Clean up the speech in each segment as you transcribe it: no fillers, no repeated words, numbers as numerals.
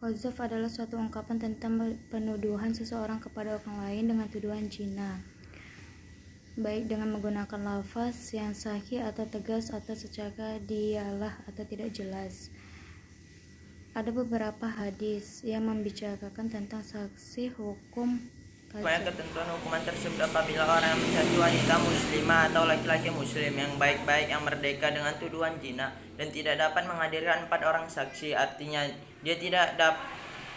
Qadzaf adalah suatu ungkapan tentang penuduhan seseorang kepada orang lain dengan tuduhan zina, baik dengan menggunakan lafaz yang sahih atau tegas atau secara dialah atau tidak jelas. Ada beberapa hadis yang membicarakan tentang saksi hukum Banyak ketentuan hukuman tersebut apabila orang yang mencari wanita muslimah atau laki-laki muslim yang baik-baik yang merdeka dengan tuduhan zina dan tidak dapat menghadirkan 4 orang saksi, artinya dia tidak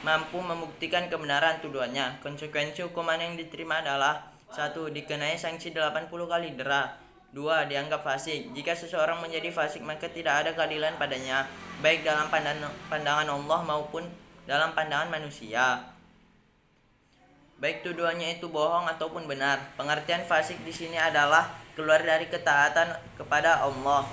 mampu membuktikan kebenaran tuduhannya. Konsekuensi hukuman yang diterima adalah: 1. Dikenai sanksi 80 kali dera. 2. Dianggap fasik. Jika seseorang menjadi fasik maka tidak ada keadilan padanya, baik dalam pandangan Allah maupun dalam pandangan manusia, baik tuduhannya itu bohong ataupun benar. Pengertian fasik di sini adalah keluar dari ketaatan kepada Allah.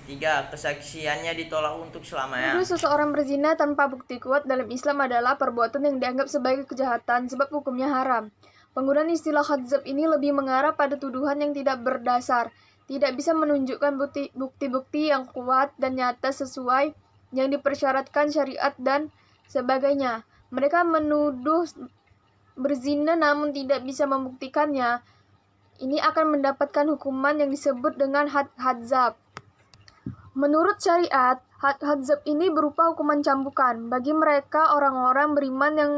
3. Kesaksiannya ditolak untuk selamanya. Menuduh seseorang berzina tanpa bukti kuat dalam Islam adalah perbuatan yang dianggap sebagai kejahatan sebab hukumnya haram. Penggunaan istilah qadzaf ini lebih mengarah pada tuduhan yang tidak berdasar, tidak bisa menunjukkan bukti-bukti yang kuat dan nyata sesuai yang dipersyaratkan syariat dan sebagainya. Mereka menuduh berzina namun tidak bisa membuktikannya. Ini akan mendapatkan hukuman yang disebut dengan had qadzaf. Menurut syariat, had qadzaf ini berupa hukuman cambukan. Bagi mereka orang-orang beriman yang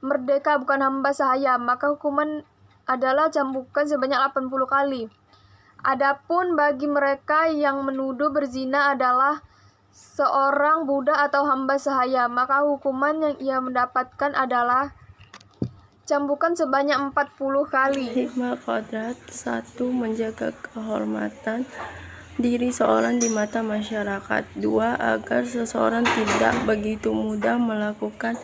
merdeka bukan hamba sahaya, maka hukuman adalah cambukan sebanyak 80 kali. Adapun bagi mereka yang menuduh berzina adalah seorang budak atau hamba sahaya, maka hukuman yang ia mendapatkan adalah cambukan sebanyak 40 kali. Hikmah qadzaf: 1. Menjaga kehormatan diri seorang di mata masyarakat. 2. Agar seseorang tidak begitu mudah melakukan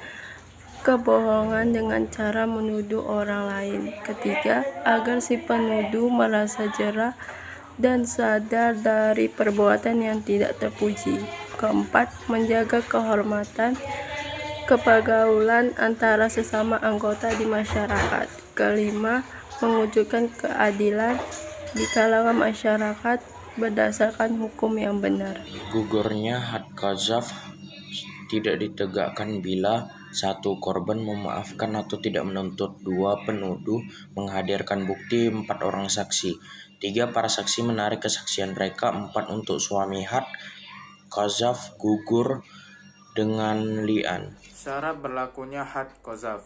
kebohongan dengan cara menuduh orang lain. 3. Agar si penuduh merasa jera dan sadar dari perbuatan yang tidak terpuji. 4. Menjaga kehormatan kepegaulan antara sesama anggota di masyarakat. 5. Mewujudkan keadilan di kalangan masyarakat berdasarkan hukum yang benar. Gugurnya had qadzaf tidak ditegakkan bila 1. Korban memaafkan atau tidak menuntut. 2. Penuduh menghadirkan bukti 4 orang saksi. 3. Para saksi menarik kesaksian mereka. 4. Untuk suami had qadzaf gugur dengan li'an. Syarat berlakunya had qadzaf.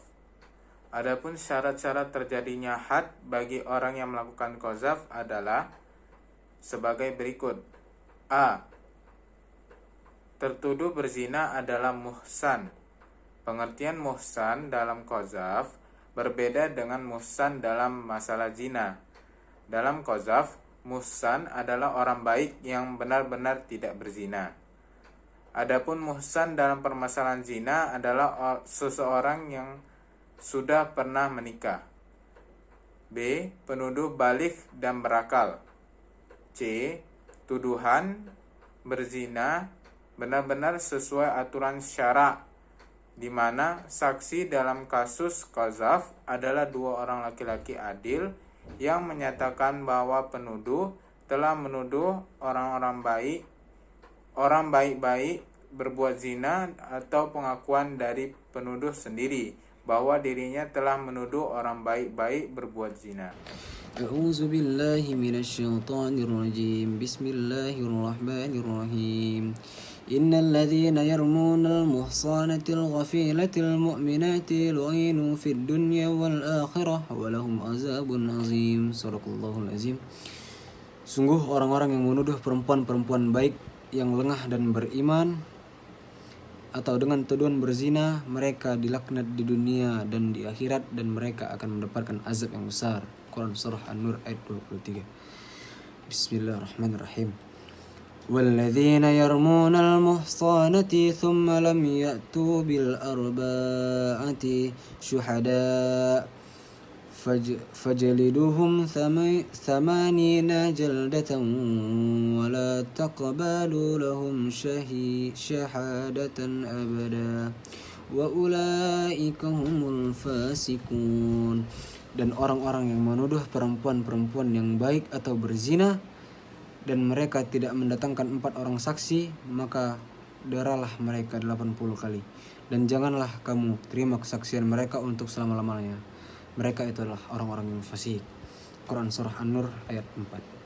Adapun syarat-syarat terjadinya had bagi orang yang melakukan qadzaf adalah sebagai berikut. A. Tertuduh berzina adalah muhsan. Pengertian muhsan dalam qadzaf berbeda dengan muhsan dalam masalah zina. Dalam qadzaf, muhsan adalah orang baik yang benar-benar tidak berzina. Adapun muhsan dalam permasalahan zina adalah seseorang yang sudah pernah menikah. B. Penuduh baligh dan berakal. C. Tuduhan berzina benar-benar sesuai aturan syara', di mana saksi dalam kasus qadzaf adalah 2 orang laki-laki adil yang menyatakan bahwa penuduh telah menuduh orang baik-baik berbuat zina, atau pengakuan dari penuduh sendiri bahwa dirinya telah menuduh orang baik-baik berbuat zina. A'udzu billahi minasyaitonir rajim. Bismillahirrahmanirrahim. Innal ladzina yarmunal muhsanatil ghafilatil mu'minatil lu'inu fid dunya wal akhirah wa lahum azabun azim. Shadaqallahul azim. Sungguh orang-orang yang menuduh perempuan-perempuan baik yang lengah dan beriman atau dengan tuduhan berzina, mereka dilaknat di dunia dan di akhirat, dan mereka akan mendapatkan azab yang besar. Quran Surah An-Nur ayat 23. Bismillahirrahmanirrahim. Walladzina yarmunal muhsanati thumma lam ya'tu bil arba'ati syuhada fajliduhum thamanina jaldatan wa la taqbalu lahum syahadatan abada wa ulaika humul fasikun. Dan orang-orang yang menuduh perempuan-perempuan yang baik atau berzina dan mereka tidak mendatangkan 4 orang saksi, maka deralah mereka 80 kali. Dan janganlah kamu terima kesaksian mereka untuk selama-lamanya. Mereka itu adalah orang-orang yang fasik. Quran Surah An-Nur ayat 4.